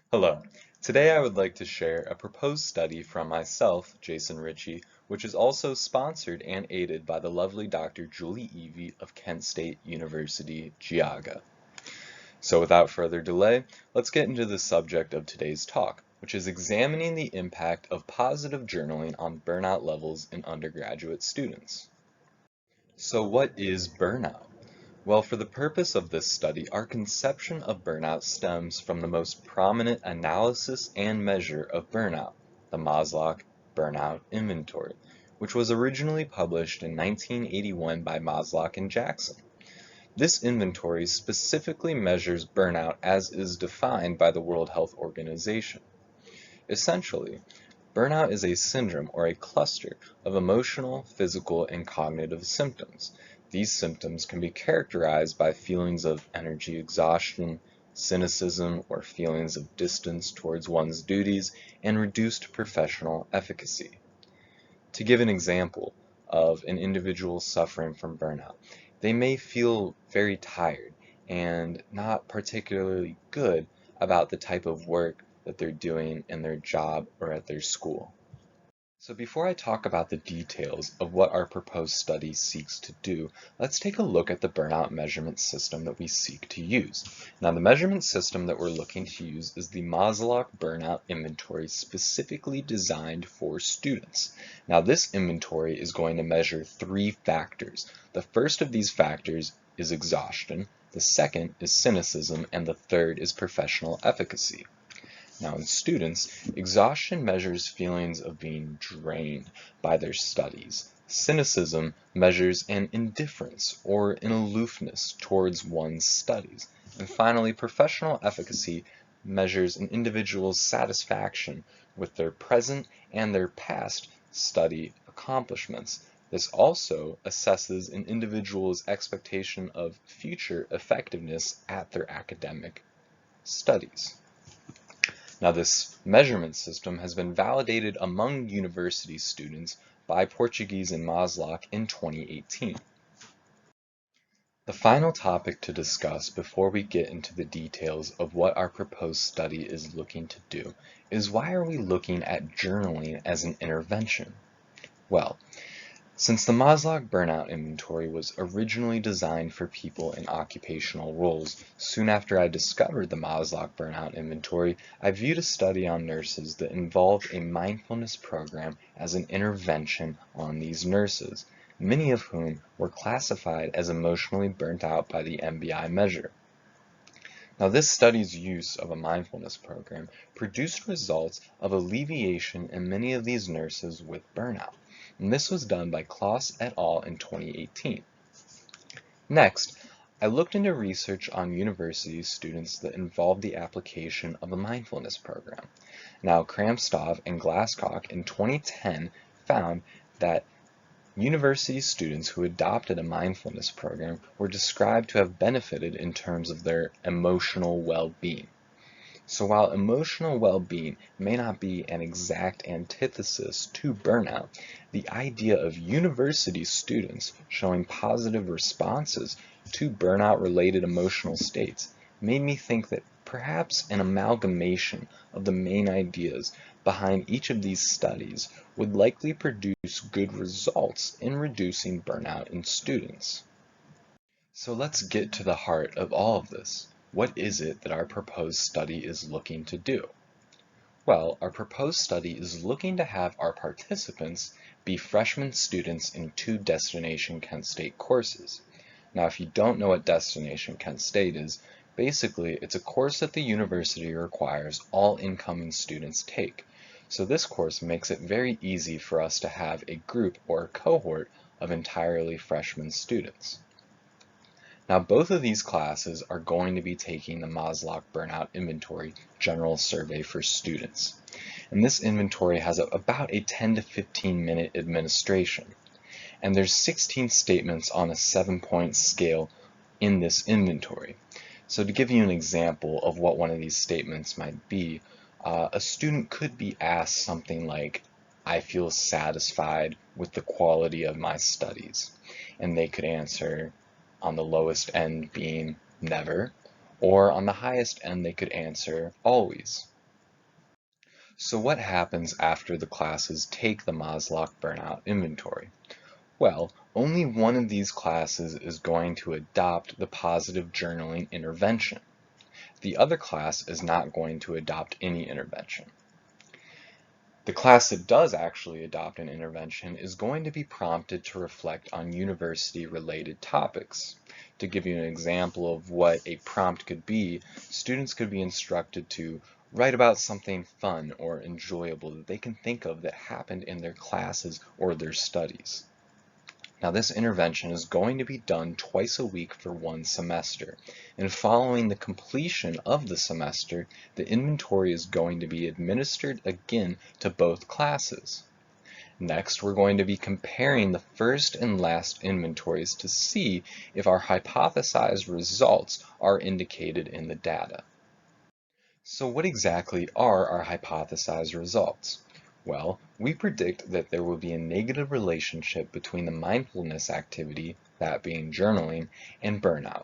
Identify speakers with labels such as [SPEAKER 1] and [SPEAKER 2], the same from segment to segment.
[SPEAKER 1] Hello. Today I would like to share a proposed study from myself, Jason Ritchie, which is also sponsored and aided by the lovely Dr. Julie Evie of Kent State University, Geauga. So without further delay, let's get into the subject of today's talk, which is examining the impact of positive journaling on burnout levels in undergraduate students. So what is burnout? Well, for the purpose of this study, our conception of burnout stems from the most prominent analysis and measure of burnout, the MAUPRC Burnout Inventory, which was originally published in 1981 by MAUPRC and Jackson. This inventory specifically measures burnout as is defined by the World Health Organization. Essentially, burnout is a syndrome or a cluster of emotional, physical, and cognitive symptoms. These symptoms can be characterized by feelings of energy exhaustion, cynicism, or feelings of distance towards one's duties, and reduced professional efficacy. To give an example of an individual suffering from burnout, they may feel very tired and not particularly good about the type of work that they're doing in their job or at their school. So before I talk about the details of what our proposed study seeks to do, let's take a look at the burnout measurement system that we seek to use. Now, the measurement system that we're looking to use is the MAUPRC Burnout Inventory specifically designed for students. Now, this inventory is going to measure three factors. The first of these factors is exhaustion, the second is cynicism, and the third is professional efficacy. Now, in students, exhaustion measures feelings of being drained by their studies. Cynicism measures an indifference or an aloofness towards one's studies. And finally, professional efficacy measures an individual's satisfaction with their present and their past study accomplishments. This also assesses an individual's expectation of future effectiveness at their academic studies. Now, this measurement system has been validated among university students by Portuguese and MAUPRC in 2018. The final topic to discuss before we get into the details of what our proposed study is looking to do is why are we looking at journaling as an intervention? Well, since the MAUPRC Burnout Inventory was originally designed for people in occupational roles, soon after I discovered the MAUPRC Burnout Inventory, I viewed a study on nurses that involved a mindfulness program as an intervention on these nurses, many of whom were classified as emotionally burnt out by the MBI measure. Now, this study's use of a mindfulness program produced results of alleviation in many of these nurses with burnout, and this was done by Klaus et al. In 2018. Next, I looked into research on university students that involved the application of a mindfulness program. Now, Kramstov and Glasscock in 2010 found that university students who adopted a mindfulness program were described to have benefited in terms of their emotional well-being. So while emotional well-being may not be an exact antithesis to burnout, the idea of university students showing positive responses to burnout-related emotional states made me think that perhaps an amalgamation of the main ideas behind each of these studies would likely produce good results in reducing burnout in students. So let's get to the heart of all of this. What is it that our proposed study is looking to do? Well, our proposed study is looking to have our participants be freshman students in two Destination Kent State courses. Now, if you don't know what Destination Kent State is, basically it's a course that the university requires all incoming students take. So this course makes it very easy for us to have a group or a cohort of entirely freshman students. Now, both of these classes are going to be taking the MAUPRC Burnout Inventory General Survey for students. And this inventory has about a 10 to 15 minute administration. And there's 16 statements on a 7-point scale in this inventory. So to give you an example of what one of these statements might be, a student could be asked something like, I feel satisfied with the quality of my studies. And they could answer, on the lowest end being never, or on the highest end they could answer always. So what happens after the classes take the Maslow Burnout Inventory? Well, only one of these classes is going to adopt the positive journaling intervention. The other class is not going to adopt any intervention. The class that does actually adopt an intervention is going to be prompted to reflect on university-related topics. To give you an example of what a prompt could be, students could be instructed to write about something fun or enjoyable that they can think of that happened in their classes or their studies. Now, this intervention is going to be done twice a week for one semester, and following the completion of the semester, the inventory is going to be administered again to both classes. Next, we're going to be comparing the first and last inventories to see if our hypothesized results are indicated in the data. So what exactly are our hypothesized results? Well, we predict that there will be a negative relationship between the mindfulness activity, that being journaling, and burnout.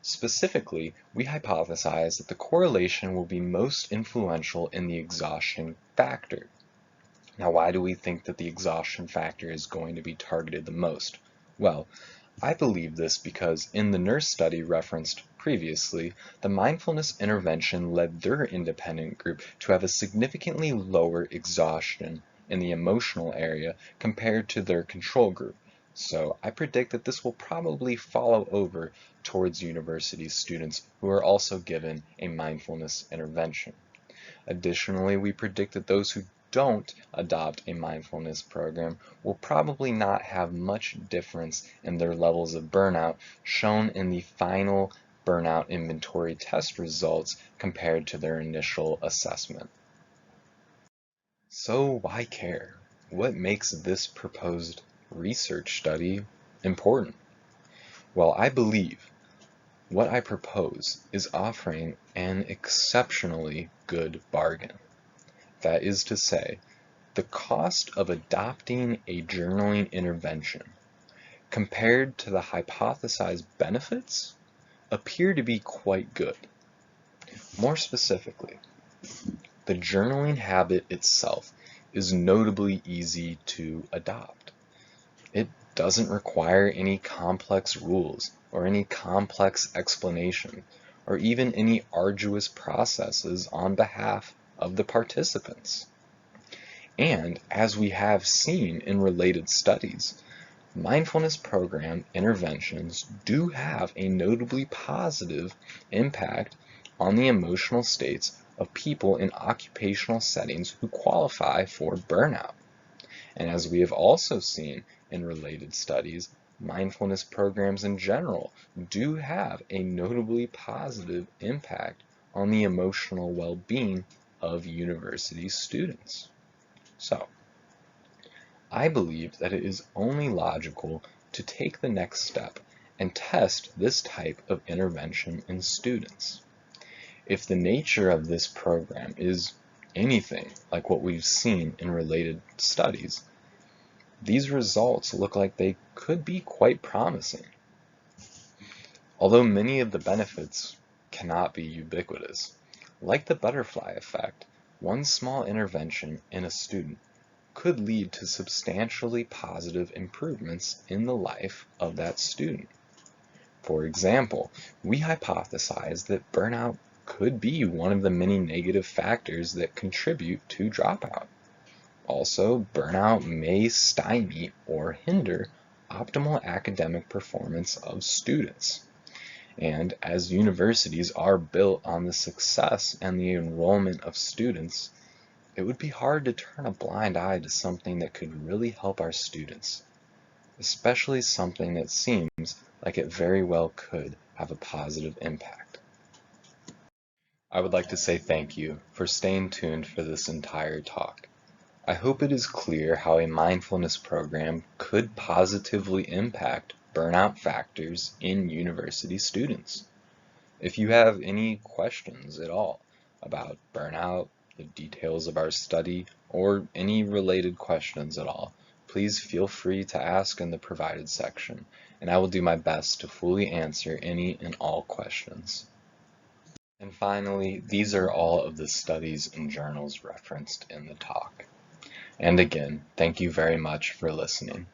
[SPEAKER 1] Specifically, we hypothesize that the correlation will be most influential in the exhaustion factor. Now, why do we think that the exhaustion factor is going to be targeted the most? Well, I believe this because in the nurse study referenced previously, the mindfulness intervention led their independent group to have a significantly lower exhaustion in the emotional area compared to their control group. So I predict that this will probably follow over towards university students who are also given a mindfulness intervention. Additionally, we predict that those who don't adopt a mindfulness program will probably not have much difference in their levels of burnout shown in the final burnout inventory test results compared to their initial assessment. So why care? What makes this proposed research study important? Well, I believe what I propose is offering an exceptionally good bargain. That is to say, the cost of adopting a journaling intervention compared to the hypothesized benefits appear to be quite good. More specifically, the journaling habit itself is notably easy to adopt. It doesn't require any complex rules or any complex explanation or even any arduous processes on behalf of the participants. And as we have seen in related studies, mindfulness program interventions do have a notably positive impact on the emotional states of people in occupational settings who qualify for burnout. And as we have also seen in related studies, mindfulness programs in general do have a notably positive impact on the emotional well-being of university students. So, I believe that it is only logical to take the next step and test this type of intervention in students. If the nature of this program is anything like what we've seen in related studies, these results look like they could be quite promising. Although many of the benefits cannot be ubiquitous, like the butterfly effect, one small intervention in a student could lead to substantially positive improvements in the life of that student. For example, we hypothesize that burnout could be one of the many negative factors that contribute to dropout. Also, burnout may stymie or hinder optimal academic performance of students. And as universities are built on the success and the enrollment of students, it would be hard to turn a blind eye to something that could really help our students, especially something that seems like it very well could have a positive impact. I would like to say thank you for staying tuned for this entire talk. I hope it is clear how a mindfulness program could positively impact burnout factors in university students. If you have any questions at all about burnout, the details of our study, or any related questions at all, please feel free to ask in the provided section, and I will do my best to fully answer any and all questions. And finally, these are all of the studies and journals referenced in the talk. And again, thank you very much for listening.